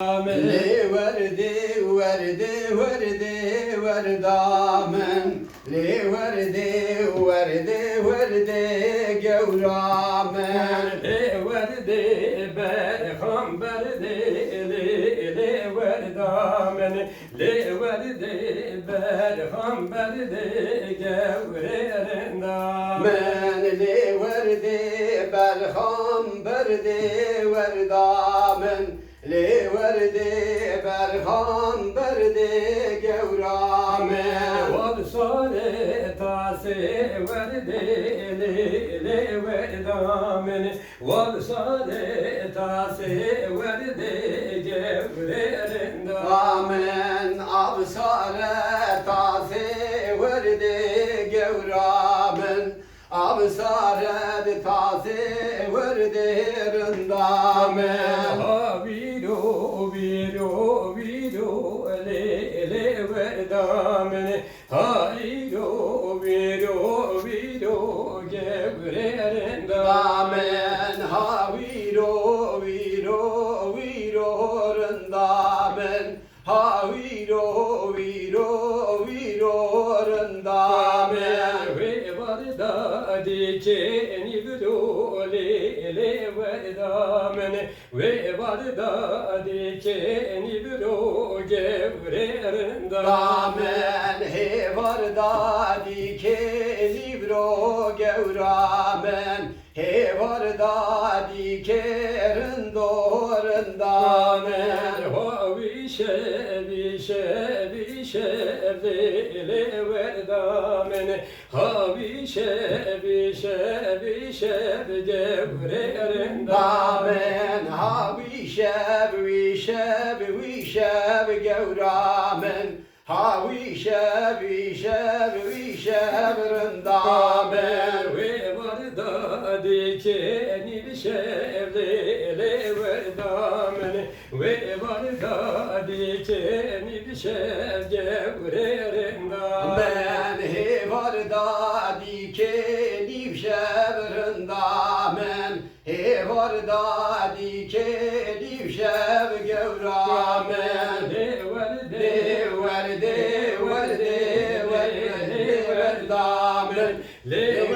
Le verdi verdi verdi verdamen le verdi verdi verdi gevramen le verdi berham verdi le verdamen le verdi berham verdi gevrerindamen men le verdi berham verdi verdamen le verdi berham verdi gevramen Valsale tase verdi le verdamen Valsale tase verdi gevrerindamen Amen absare taze verdi gevramen absare taze verdi rındamen Vido vido vido le verdamen Vido vido vido gevrerindamen Amen ha viro viro viro rındamen ha viro viro viro rındamen ve varda dikeni vido le verdamen ve varda dikeni vido gevrerindamen Amen he varda dike libro gevramen he varda dike rındorandamen Vişe le verdamen Vişe gevrerindamen Amen ha vişev vişev vişev gevramen ha vişev vişev vişev rındamen ve varda dikeni şevle le verdamen ve varda dikeni şev gevrerindamen Ben he varda dike livşev rındamen he varda dike livşev gevramen le verde de verde verde verde verdamen le